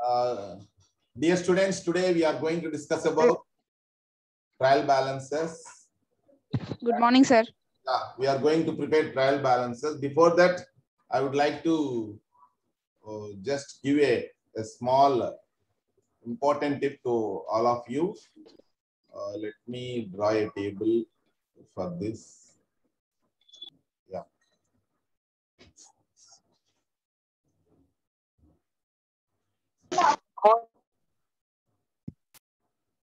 Uh, Dear students, today we are going to discuss about trial balances. Good morning, sir. We are going to prepare trial balances. Before that, I would like to just give a small important tip to all of you. Let me draw a table for this. Yeah.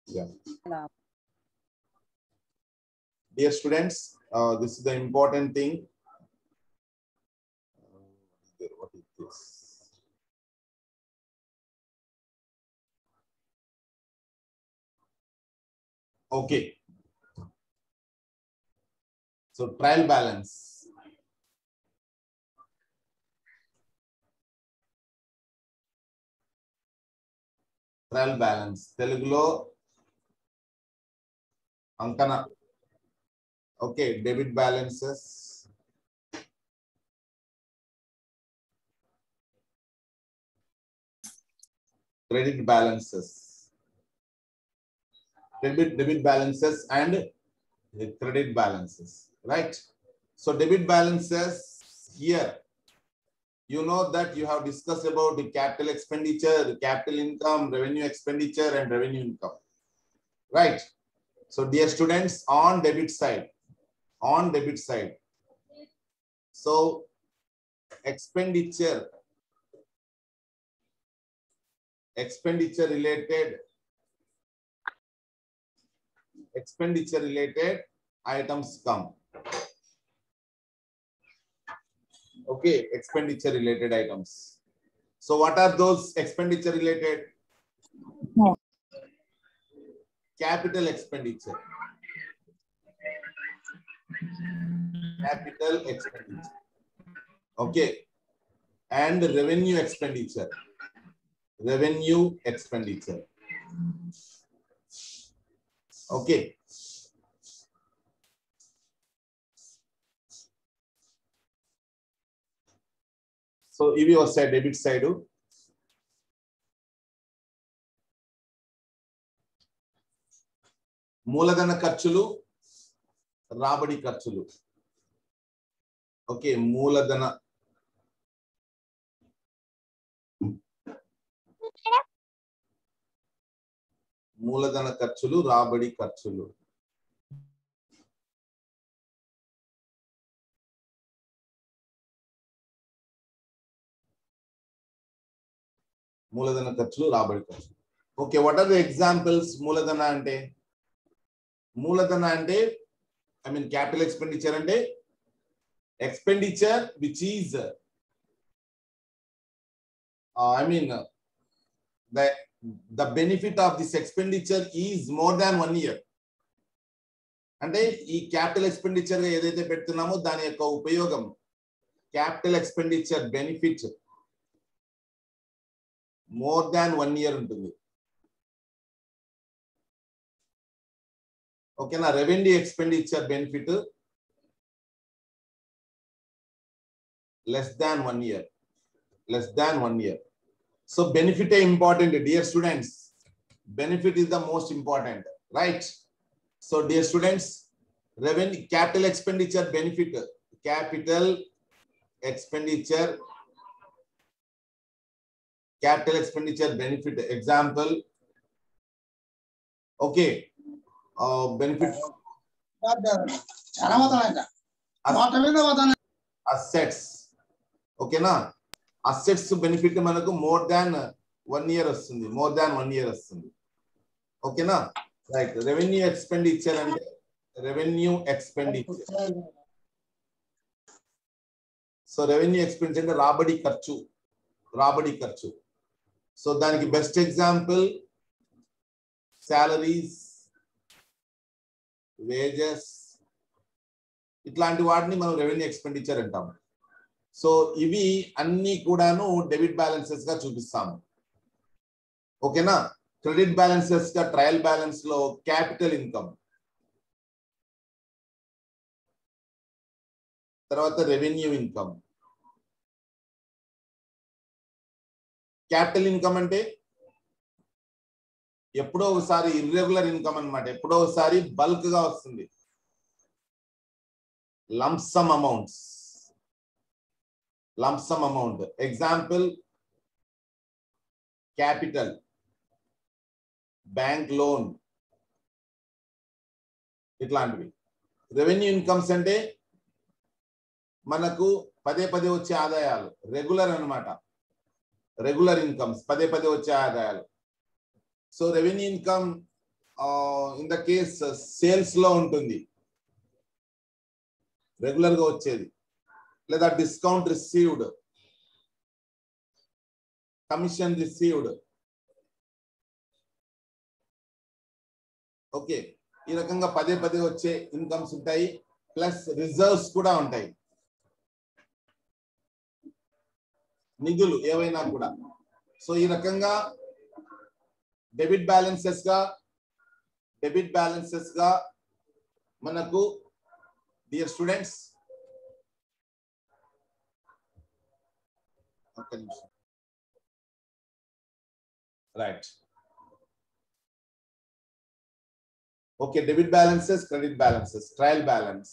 Yeah. Dear students, this is the important thing. What is this? Okay. So trial balance. Trial balance. Telugulo Ankana. Okay, debit balances. Credit balances. Debit balances and credit balances, right? So debit balances here, you know that you have discussed about the capital expenditure, capital income, revenue expenditure, and revenue income, right? So dear students, on debit side, so expenditure related items come. Okay, expenditure related items. So what are those expenditure related? Capital expenditure. Capital expenditure. Okay. And revenue expenditure. Revenue expenditure. Okay. So if you say debit side, మూలధన ఖర్చులు, రాబడి ఖర్చులు. Okay, మూలధన ఖర్చులు, రాబడి ఖర్చులు. మూలధన ఖర్చులు, రాబడి ఖర్చులు. Okay, what are the examples? మూలధన అంటే ఐ మీన్ క్యాపిటల్ ఎక్స్పెండిచర్ అంటే expenditure which is I mean the benefit of this expenditure is more than 1 year. అంటే ఈ క్యాపిటల్ ఎక్స్పెండిచర్ గా ఏదైతే పెడుతున్నామో దాని యొక్క ఉపయోగం, capital expenditure benefit more than 1 year ఉంటుంది. ఓకేనా? Revenue expenditure benefit less than 1 year. So benefit is important, dear students. Benefit is the most important, right? So dear students, revenue, capital expenditure benefit, capital expenditure benefit. Example, okay, benefit assets. ఓకేనా? Assets benefit మనకు more than 1 year వస్తుంది, ఓకేనా? Right. Revenue expenditure అంటే so revenue expenditure అంటే రాబడి ఖర్చు. So దానికి best example salaries, wages, ఇట్లాంటి వాటిని మనం రెవెన్యూ ఎక్స్పెండిచర్ అంటాం. సో ఇవి అన్ని కూడాను డెబిట్ బ్యాలెన్సెస్ గా చూపిస్తాము. ఓకేనా? క్రెడిట్ బ్యాలెన్సెస్ గా ట్రయల్ బ్యాలెన్స్ లో క్యాపిటల్ ఇన్కమ్, తర్వాత రెవెన్యూ ఇన్కమ్. క్యాపిటల్ ఇన్కమ్ అంటే ఎప్పుడో ఒకసారి ఇర్రెగ్యులర్ ఇన్కమ్ అన్నమాట, ఎప్పుడో ఒకసారి బల్క్ గా వస్తుంది. Lump sum amounts, lump sum amount. Example capital, bank loan, ఇట్లాంటివి. రెవెన్యూ ఇన్కమ్స్ అంటే మనకు పదే పదే వచ్చే ఆదాయాలు, రెగ్యులర్ అన్నమాట. రెగ్యులర్ ఇన్కమ్స్, పదే పదే వచ్చే ఆదాయాలు. So revenue income in the case sales లో ఉంటుంది, రెగ్యులర్ గా వచ్చేది. లేదా discount received, commission received. Okay, ఈ రకంగా పదే పదే వచ్చే ఇన్కమ్స్ ఉంటాయి. ప్లస్ రిజర్వ్స్ కూడా ఉంటాయి, నిధులు ఏవైనా కూడా. సో ఈ రకంగా డెబిట్ బ్యాలెన్సెస్ గా మనకు dear students, right. Okay, debit balances, credit balances, trial balance.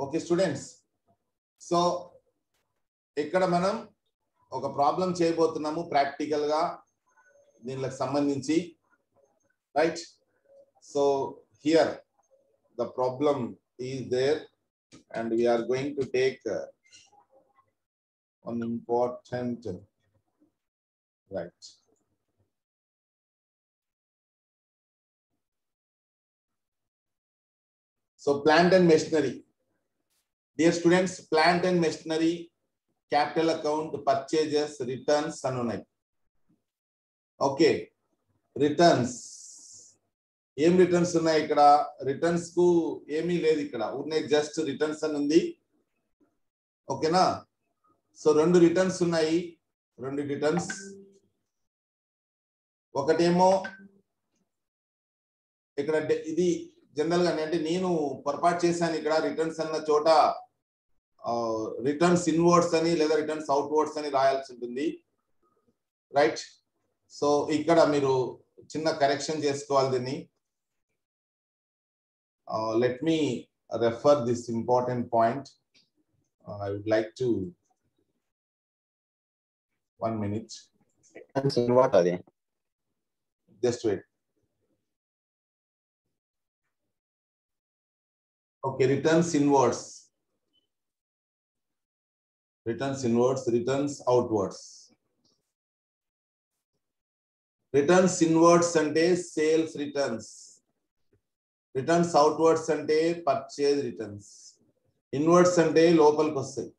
Okay students, so ఇక్కడ మనం ఒక ప్రాబ్లం చేయబోతున్నాము ప్రాక్టికల్ గా దీనికి సంబంధించి, right. So here the problem is there and we are going to take one important, right. So plant and machinery, dear students, plant and machinery, capital account, purchases, returns అని ఉన్నాయి. Okay, returns, ఏం returns ఉన్నాయి ఇక్కడ? Returns కు ఏమీ లేదు ఇక్కడ, ఉన్నాయి జస్ట్ రిటర్న్స్ అని ఉంది. ఓకేనా? సో రెండు రిటర్న్స్ ఉన్నాయి, రెండు రిటర్న్స్. ఒకటేమో ఇక్కడ ఇది జనరల్ గా అంటే నేను పొరపాటు చేశాను ఇక్కడ, రిటర్న్స్ అన్న చోట రిటర్న్స్ ఇన్వర్డ్స్ అని లేదా రిటర్న్స్ అవుట్వర్డ్స్ అని రాయాల్సి ఉంటుంది, రైట్. సో ఇక్కడ మీరు చిన్న కరెక్షన్ చేసుకోవాలి దీన్ని. Let me refer this important point. I would like to 1 minute. What are they? Just wait. Okay, returns inwards, returns inwards, returns outwards. Returns inwards అంటే సేల్స్ రిటర్న్స్, రిటర్న్స్ అవుట్వర్డ్స్ అంటే purchase returns. Inwards అంటే లోపలికి వస్తాయి,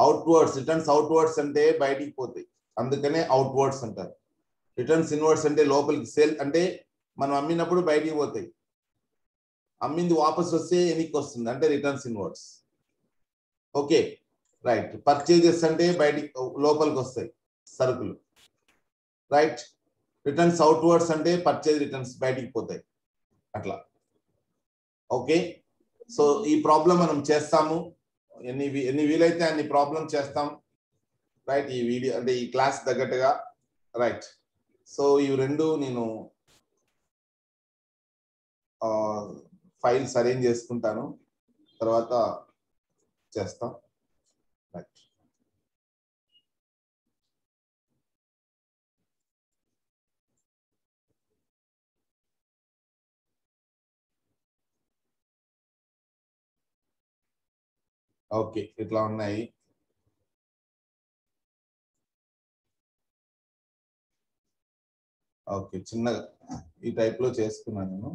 outwards returns outwards అంటే బయటికి పోతాయి, అందుకనే outwards అంటారు. రిటర్న్స్ ఇన్వర్డ్స్ అంటే లోపలికి, సేల్ అంటే మనం అమ్మినప్పుడు బయటికి పోతాయి, అమ్మింది వాపస్ వస్తే ఎనికి వస్తుంది అంటే returns inwards. Okay right. Purchases అంటే బయటికి లోపలికి వస్తాయి సరుకులు, రైట్. రిటర్న్స్ అవుట్వర్డ్స్ అంటే పర్చేజ్ రిటర్న్స్ బయటికి పోతాయి, అట్లా. ఓకే, సో ఈ ప్రాబ్లం మనం చేస్తాము, ఎన్ని వీలైతే అన్ని ప్రాబ్లం చేస్తాం, రైట్. ఈ వీడియో అంటే ఈ క్లాస్ తగ్గట్టుగా, రైట్. సో ఇవి రెండు నేను ఫైల్స్ అరేంజ్ చేసుకుంటాను, తర్వాత చేస్తాం, రైట్. ఓకే, ఇట్లా ఉన్నాయి. ఓకే, చిన్నగా ఈ టైప్ లో చేసుకున్నాను నేను.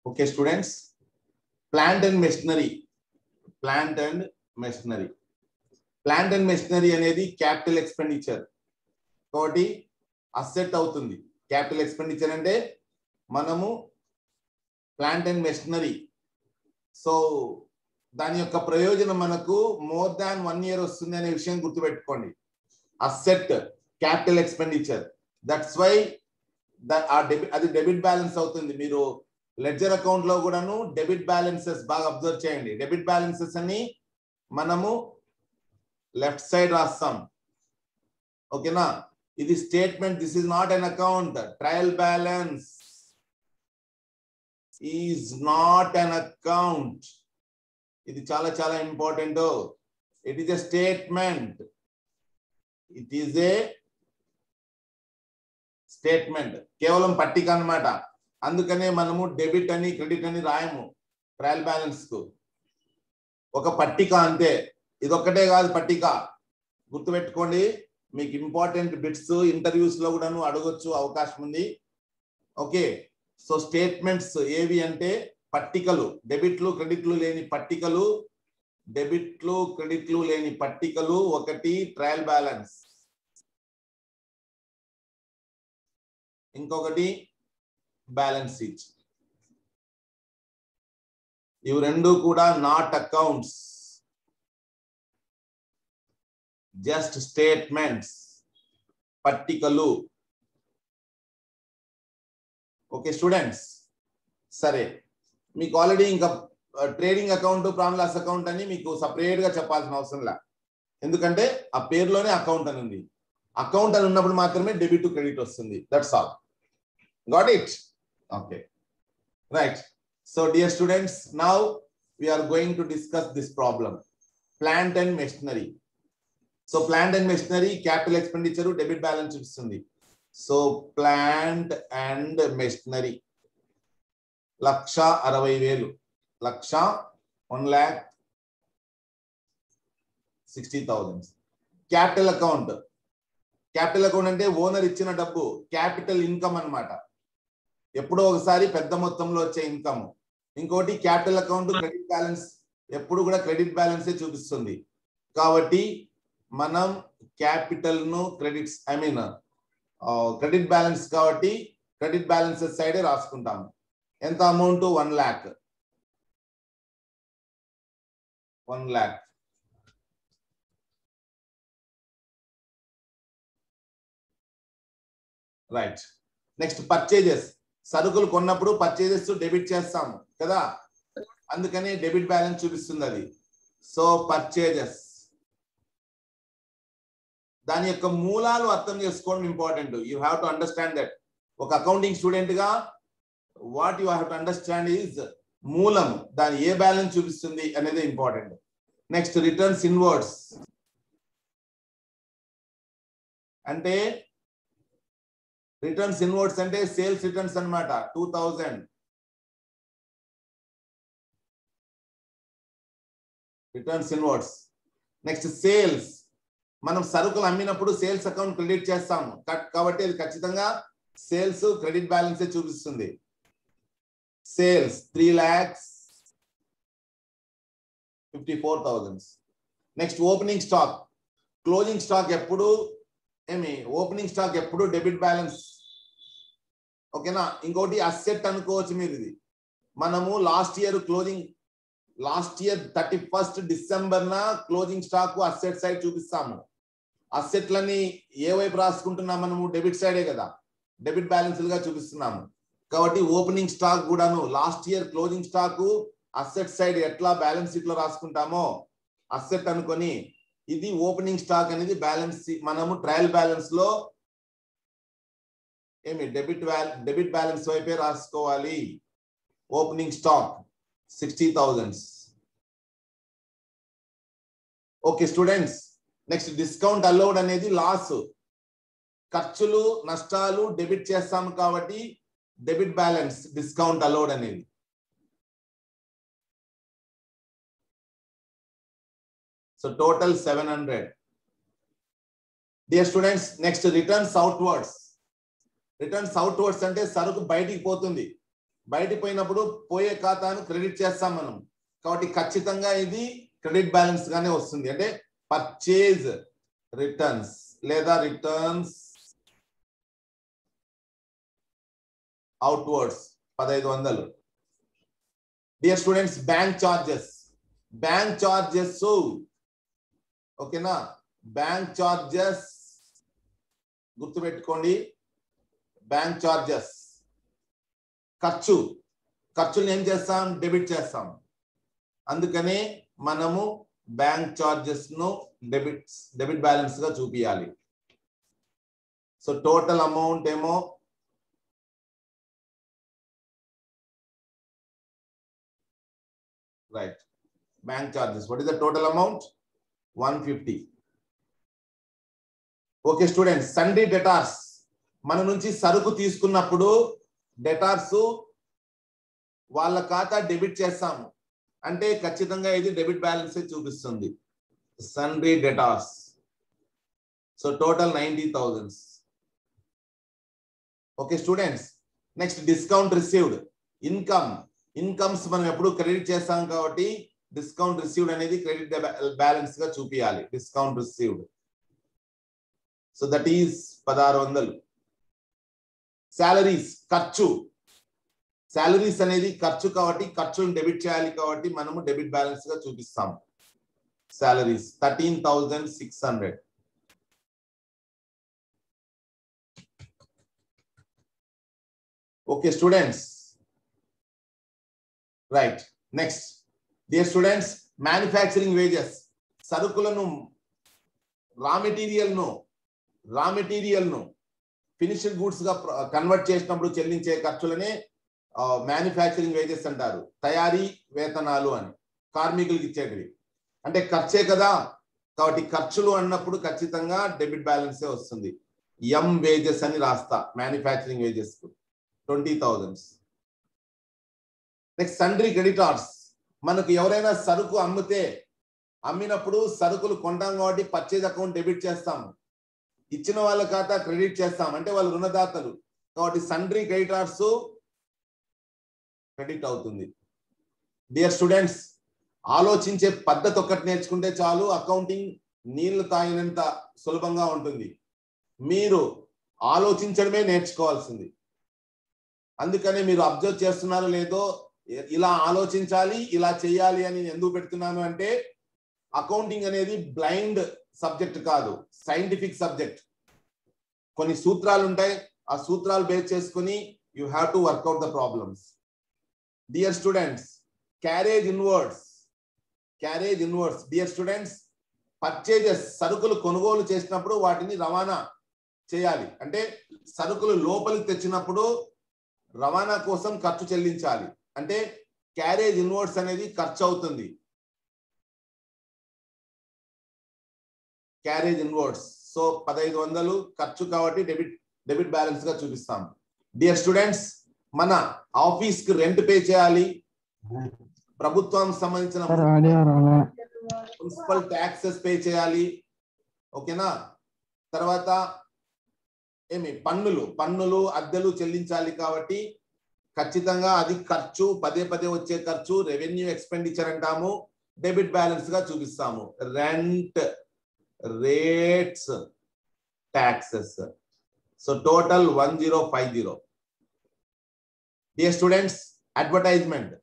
Okay students, plant and machinery, plant and machinery. Plant and machinery అనేది క్యాపిటల్ ఎక్స్పెండిచర్, కాబట్టి అసెట్ అవుతుంది. క్యాపిటల్ ఎక్స్పెండిచర్ అంటే మనము ప్లాంట్ అండ్ మెషినరీ, సో దాని యొక్క ప్రయోజనం మనకు మోర్ దాన్ 1 year వస్తుంది అనే విషయం గుర్తుపెట్టుకోండి. Asset capital expenditure. That's why అది డెబిట్ బ్యాలెన్స్ అవుతుంది. మీరు లెడ్జర్ అకౌంట్ లో కూడాను డెబిట్ బ్యాలెన్సెస్ బాగా అబ్జర్వ్ చేయండి. డెబిట్ బ్యాలెన్సెస్ అని మనము లెఫ్ట్ సైడ్ రాస్తాం. ఓకేనా? ఇది statement. This is not an account. Trial balance is not an account. ఇది చాలా చాలా important. It is a statement. It is a statement, కేవలం పట్టిక అన్నమాట. అందుకనే మనము డెబిట్ అని క్రెడిట్ అని రాయము ట్రయల్ బ్యాలెన్స్ కు. ఒక పట్టిక అంతే. ఇదొక్కటే కాదు పట్టిక. గుర్తుపెట్టుకోండి. మీకు ఇంపార్టెంట్ బిట్స్ ఇంటర్వ్యూస్ లో కూడాను అడగొచ్చు, అవకాశం ఉంది. ఓకే, సో స్టేట్మెంట్స్ ఏవి అంటే పట్టికలు. డెబిట్లు క్రెడిట్లు లేని పట్టికలు. డెబిట్లు క్రెడిట్లు లేని పట్టికలు. ఒకటి ట్రయల్ బ్యాలెన్స్, ఇంకొకటి బ్యాలెన్స్ షీట్. ఇవి రెండు కూడా నాట్ అకౌంట్స్, జస్ట్ స్టేట్మెంట్స్, పట్టికలు. ఓకే స్టూడెంట్స్, సరే మీకు ఆల్రెడీ ఇంకా trading account, profit loss account అని మీకు సపరేట్ గా చెప్పాల్సిన అవసరం లే. ఎందుకంటే ఆ పేరులోనే అకౌంట్ అని ఉంది. అకౌంట్ అని ఉన్నప్పుడు మాత్రమే డెబిట్ టు క్రెడిట్ వస్తుంది. That's all. Got it? Okay, right. So dear students, now we are going to discuss this problem. Plant and machinery. So plant and machinery capital expenditure debit balance ఇస్తుంది. So plant and machinery 1,60,000, 1,60,000. Capital account. Capital account అంటే owner ఇచ్చిన డబ్బు, capital income అన్నమాట. ఎప్పుడో ఒకసారి పెద్ద మొత్తంలో వచ్చే ఇన్కమ్. ఇంకోటి క్యాపిటల్ అకౌంట్ క్రెడిట్ బ్యాలెన్స్ ఎప్పుడు కూడా క్రెడిట్ బ్యాలెన్సే చూపిస్తుంది. కాబట్టి మనం క్యాపిటల్ ను క్రెడిట్స్ క్రెడిట్ బ్యాలెన్స్ కాబట్టి క్రెడిట్ బ్యాలెన్సెస్ సైడే రాసుకుంటాము. ఎంత అమౌంట్? 1,00,000. 1,00,000. రైట్. Next purchases. సరుకులు కొన్నప్పుడు పర్చేజెస్ డెబిట్ చేస్తాము కదా, అందుకని డెబిట్ బ్యాలెన్స్ చూపిస్తుంది అది. సో పర్చేజెస్, దాని యొక్క మూలాలు అర్థం చేసుకోవడం important. You have to understand that. ఒక అకౌంటింగ్ స్టూడెంట్ గా what you have to understand is మూలం, దాని ఏ బ్యాలెన్స్ చూపిస్తుంది అనేది ఇంపార్టెంట్. నెక్స్ట్ రిటర్న్స్ ఇన్వర్డ్స్ అంటే రిటర్న్స్ ఇన్వర్డ్స్ అంటే సేల్స్ రిటర్న్స్ అన్నమాట. 2,000. Returns inwards. Next sales. మనం సరుకులు అమ్మినప్పుడు సేల్స్ అకౌంట్ క్రెడిట్ చేస్తాము కాబట్టి అది ఖచ్చితంగా సేల్స్ క్రెడిట్ బ్యాలెన్స్ చూపిస్తుంది. Sales 3,54,000. Next opening stock. Closing stock ఎప్పుడు ఓపెనింగ్ స్టాక్ ఎప్పుడు డెబిట్ బ్యాలెన్స్. ఓకేనా? ఇంకోటి అసెట్ అనుకోవచ్చు మీరు. ఇది మనము last year 31st December closing stock asset side చూపిస్తాము. అసెట్లని ఏ వైపు రాసుకుంటున్నాం మనము? డెబిట్ సైడే కదా, డెబిట్ బ్యాలెన్స్ గా చూపిస్తున్నాము. కాబట్టి ఓపెనింగ్ స్టాక్ కూడాను last year closing stock asset side ఎట్లా బ్యాలెన్స్ షీట్ లో రాసుకుంటామో అసెట్ అనుకొని, ఇది ఓపెనింగ్ స్టాక్ అనేది బ్యాలెన్స్ మనము ట్రయల్ బ్యాలెన్స్ లో డెబిట్ బ్యాలెన్స్ వైపే రాసుకోవాలి. Opening stock 60,000. Okay students, next discount allowed అనేది లాస్, ఖర్చులు నష్టాలు డెబిట్ చేస్తాము కాబట్టి డెబిట్ బ్యాలెన్స్ డిస్కౌంట్ అలౌడ్ అనేది. So total 700. Dear students, next returns outwards. Returns outwards అంటే సరుకు బయటికి పోతుంది. బయటికి పోయినప్పుడు పోయే ఖాతాను క్రెడిట్ చేస్తాం మనం కాబట్టి ఖచ్చితంగా ఇది క్రెడిట్ బ్యాలెన్స్ గానే వస్తుంది. అంటే పర్చేజ్ రిటర్న్స్ లేదా returns outwards 1,500. Dear students, bank charges ఓకేనా? బ్యాంక్ చార్జెస్ గుర్తుపెట్టుకోండి. బ్యాంక్ చార్జెస్ ఖర్చుని ఏం చేస్తాం? డెబిట్ చేస్తాం. అందుకనే మనము బ్యాంక్ చార్జెస్ ను డెబిట్ బ్యాలెన్స్ గా చూపియాలి. సో టోటల్ అమౌంట్ ఏమో right. Bank charges, what is the total amount? 150. Okay students, Sunday debtors మన నుంచి సరుకు తీసుకున్నప్పుడు డెటార్స్ వాళ్ళ ఖాతా డెబిట్ చేస్తాము అంటే ఖచ్చితంగా ఇది డెబిట్ బ్యాలెన్స్ చూపిస్తుంది. Sundry debtors. So total 90,000. Okay students, next discount received. Incomes మనం ఎప్పుడు క్రెడిట్ చేస్తాం కాబట్టి డిస్కౌంట్ రిసీవ్డ్ అనేది క్రెడిట్ బ్యాలెన్స్ గా చూపించాలి. Discount received, so that is 1600. Salaries salaries అనేది ఖర్చు కాబట్టి ఖర్చును డెబిట్ చేయాలి కాబట్టి మనము డెబిట్ బ్యాలెన్స్ గా చూపిస్తాం. Salaries 13,600. Okay students, right. Next dear students, manufacturing wages. సరుకులను రా మెటీరియల్ ను ఫినిష్డ్ గూడ్స్ గా కన్వర్ట్ చేసినప్పుడు చెల్లించే ఖర్చులనే మ్యానుఫ్యాక్చరింగ్ వేజెస్ అంటారు. తయారీ వేతనాలు అని కార్మికులకు ఇచ్చేటివి. అంటే ఖర్చే కదా కాబట్టి ఖర్చులు అన్నప్పుడు ఖచ్చితంగా డెబిట్ బ్యాలెన్సే వస్తుంది. ఎం వేజెస్ అని రాస్తా మ్యానుఫ్యాక్చరింగ్ వేజెస్ కు 20,000. Next sundry creditors. మనకు ఎవరైనా సరుకు అమ్మినప్పుడు సరుకులు కొంటాం కాబట్టి పర్చేజ్ అకౌంట్ డెబిట్ చేస్తాము. ఇచ్చిన వాళ్ళ ఖాతా క్రెడిట్ చేస్తాం అంటే వాళ్ళు రుణదాతలు కాబట్టి సండ్రీ క్రెడిటార్స్ క్రెడిట్ అవుతుంది. డియర్ స్టూడెంట్స్, ఆలోచించే పద్ధతి ఒక్కటి నేర్చుకుంటే చాలు, అకౌంటింగ్ నీళ్లు తాగినంత సులభంగా ఉంటుంది. మీరు ఆలోచించడమే నేర్చుకోవాల్సింది. అందుకనే మీరు అబ్జర్వ్ చేస్తున్నారో లేదో, ఇలా ఆలోచించాలి, ఇలా చేయాలి అని నేను ఎందుకు పెడుతున్నాను అంటే అకౌంటింగ్ అనేది బ్లైండ్ సబ్జెక్ట్ కాదు, సైంటిఫిక్ సబ్జెక్ట్. కొన్ని సూత్రాలు ఉంటాయి, ఆ సూత్రాలు బేస్ చేసుకుని you have to work out the problems. Dear students, carriage inwards. Dear students, purchases సరుకులు కొనుగోలు చేసినప్పుడు వాటిని రవాణా చేయాలి. అంటే సరుకులు లోపలికి తెచ్చినప్పుడు రవాణా కోసం ఖర్చు చెల్లించాలి. అంటే క్యారేజ్ ఇన్వర్డ్స్ అనేది ఖర్చు అవుతుంది. Carriage inwards. సో 1500 ఖర్చు కాబట్టి డెబిట్ బ్యాలెన్స్ గా చూపిస్తాం. డియర్ స్టూడెంట్స్, మన ఆఫీస్ కి రెంట్ పే చేయాలి. ప్రభుత్వం సంబంధించిన మున్సిపల్ ట్యాక్సెస్ పే చేయాలి. ఓకేనా? తర్వాత పన్నులు అద్దెలు చెల్లించాలి కాబట్టి ఖచ్చితంగా అది ఖర్చు, పదే వచ్చే ఖర్చు రెవెన్యూ ఎక్స్పెండిచర్ అంటాము. డెబిట్ బ్యాలెన్స్ గా చూపిస్తాము. Rent, rates, taxes. So total 1050. Dear students, advertisement.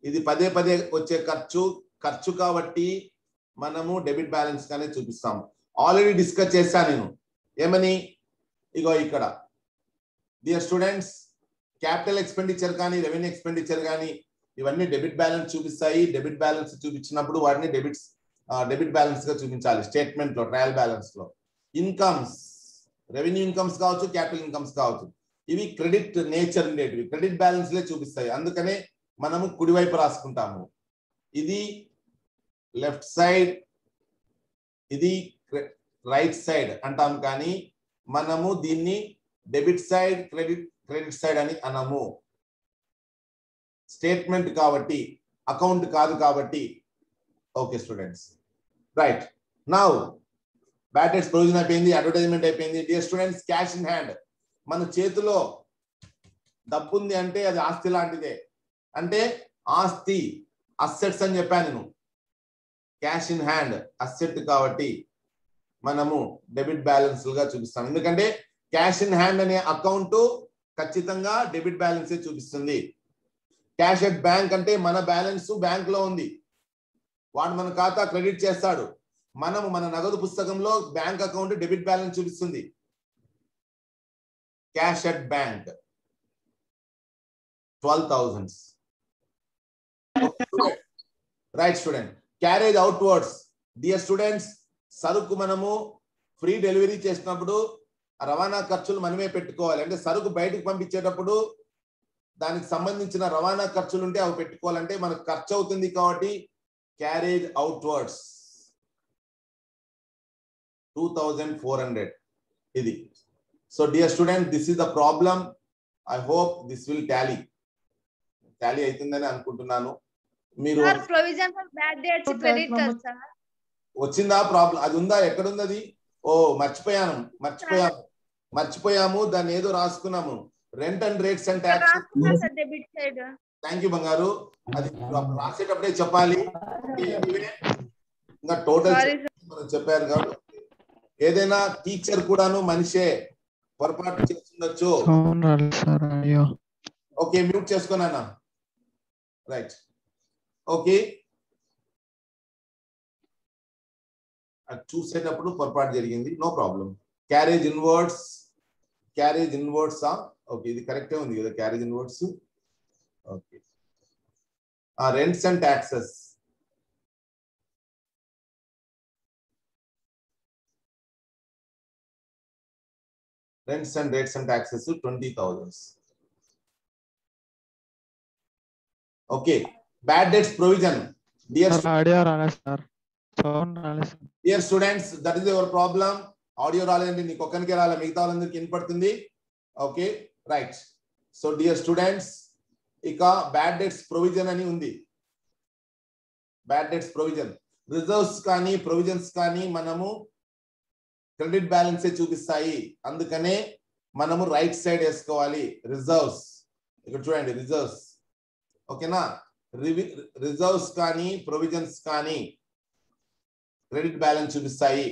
ఇది పదే వచ్చే ఖర్చు కాబట్టి మనము డెబిట్ బ్యాలెన్స్ గానే చూపిస్తాము. ఆల్రెడీ డిస్కస్ చేశా నేను. ఏమని? ఇగో ఇక్కడ డియర్ స్టూడెంట్స్, క్యాపిటల్ ఎక్స్పెండిచర్ కానీ రెవెన్యూ ఎక్స్పెండిచర్ కానీ ఇవన్నీ డెబిట్ బ్యాలెన్స్ చూపిస్తాయి. డెబిట్ బ్యాలెన్స్ చూపించినప్పుడు వాటిని డెబిట్ బ్యాలెన్స్ గా చూపించాలి. స్టేట్మెంట్ లో, ట్రయల్ బ్యాలెన్స్ లో. ఇన్కమ్స్, రెవెన్యూ ఇన్కమ్స్ కావచ్చు, క్యాపిటల్ ఇన్కమ్స్ కావచ్చు, ఇవి క్రెడిట్ నేచర్ ఉండేటివి, క్రెడిట్ బ్యాలెన్స్ లే చూపిస్తాయి. అందుకనే మనము కుడివైపు రాసుకుంటాము. ఇది లెఫ్ట్ సైడ్, ఇది రైట్ సైడ్ అంటాం, కానీ మనము దీన్ని డెబిట్ సైడ్, క్రెడిట్ సైడ్ అని అనము. స్టేట్మెంట్ కాబట్టి, అకౌంట్ కాదు కాబట్టి. Okay students, right. Now bad debts provision అయిపోయింది, అడ్వర్టైజ్మెంట్ అయిపోయింది. Dear students, cash in hand. మన చేతిలో డబ్బు ఉంది అంటే అది ఆస్తి లాంటిదే. అంటే ఆస్తి, అసెట్స్ అని చెప్పాను నేను. క్యాష్ ఇన్ హ్యాండ్ అసెట్ కాబట్టి మనము డెబిట్ బ్యాలెన్స్ గా చూపిస్తాం. ఎందుకంటే క్యాష్ ఇన్ హ్యాండ్ అనే అకౌంట్ ఖచ్చితంగా డెబిట్ బ్యాలెన్స్ చూపిస్తుంది. క్యాష్ ఎట్ బ్యాంక్ అంటే మన బ్యాలెన్స్ బ్యాంక్ లో ఉంది, వాడు మన ఖాతా క్రెడిట్ చేస్తాడు. మనము మన నగదు పుస్తకంలో బ్యాంక్ అకౌంట్ డెబిట్ బ్యాలెన్స్ చూపిస్తుంది. cash at bank 12,000. Right, student. Carriage outwards. Dear students, సరుకు మనము ఫ్రీ డెలివరీ చేసినప్పుడు రవాణా ఖర్చులు మనమే పెట్టుకోవాలి. అంటే సరుకు బయటకు పంపించేటప్పుడు దానికి సంబంధించిన రవాణా ఖర్చులు ఉంటే అవి పెట్టుకోవాలంటే మనకు ఖర్చు అవుతుంది కాబట్టి క్యారేజ్ అవుట్వర్డ్స్ 2400 ఇది. So dear student, this is the problem. I hope this will tally అవుతుందని అనుకుంటున్నాను. మీరు provision for bad debts credit కదా సార్, వచ్చిందా ప్రాబ్లం? అది ఉందా? ఎక్కడ ఉంది అది? ఓ మర్చిపోయాము. దాన్ని ఏదో రాసుకున్నాము. Rent and rates and tax. Debit side. Thank you బంగారు. అది రాసేటప్పుడే చెప్పాలి. ఇంకా టోటల్ చెప్పారు కాబట్టి ఏదైనా టీచర్ కూడాను మనిషే పొరపాటు చేస్తుండొచ్చు. ఓకే, మ్యూట్ చేసుకున్నానా? Right, okay. చూసేటప్పుడు పొరపాటు జరిగింది, no problem. Carriage inwards okay, ఇది కరెక్టే ఉంది కదా, carriage inwards. Okay, rents and taxes. Rents and rates and taxes 20,000. Okay, bad debts provision. Dear students, that is your problem. Audio రాలేండి, నీకు ఒక్కనికే రాలే, మిగతా వాళ్ళందరికీ వినపడుతుంది. Okay, right. So dear students, ఇక బ్యాడ్ డెట్స్ ప్రొవిజన్ అని ఉంది. బ్యాడ్ డెట్స్ ప్రొవిజన్, రిజర్వ్స్ కానీ provisions కానీ మనము క్రెడిట్ బ్యాలెన్సే చూపిస్తాయి. అందుకనే మనము రైట్ సైడ్ వేసుకోవాలి. రిజర్వ్స్, ఇక్కడ చూడండి, రిజర్వ్స్. ఓకేనా? రిజర్వ్స్ కానీ ప్రొవిజన్స్ కానీ క్రెడిట్ బ్యాలెన్స్ చూపిస్తాయి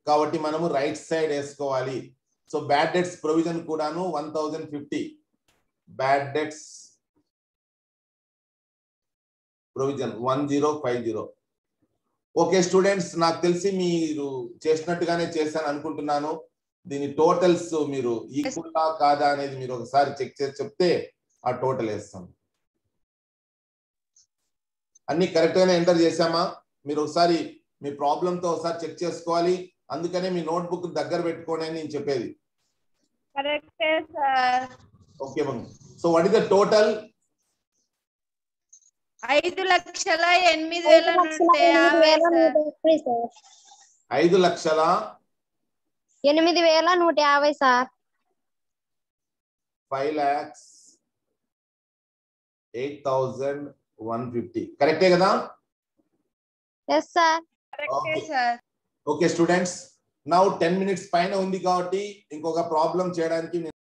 కాబట్టి మనము రైట్ సైడ్ వేసుకోవాలి. సో బ్యాడ్ డెట్స్ ప్రొవిజన్ కూడాను 1050. Bad debts provision 1050. Okay students, నాకు తెలిసి మీరు చేసినట్టుగానే చేశాను అనుకుంటున్నాను. దీని టోటల్స్ మీరు ఈక్వల్ కాదా అనేది మీరు ఒకసారి చెక్ చేసి చెప్తే ఆ టోటల్ వేస్తాం. అన్ని కరెక్ట్ గానే ఎంటర్ చేశామా? మీరు ఒకసారి మీ ప్రాబ్లమ్ తో ఒకసారి చెక్ చేసుకోవాలి. అందుకనే మీ నోట్బుక్ దగ్గర పెట్టుకోండి అని నేను చెప్పేది. కరెక్టే సార్. ఓకే బంగ్. So what is the total? 5,08,150 sir. 5,08,150 sir. 5,08,150 కరెక్టే కదా? yes sir. కరెక్టే sir. Okay students, now 10 minutes పైన ఉంది కాబట్టి ఇంకొక ప్రాబ్లం చేయడానికి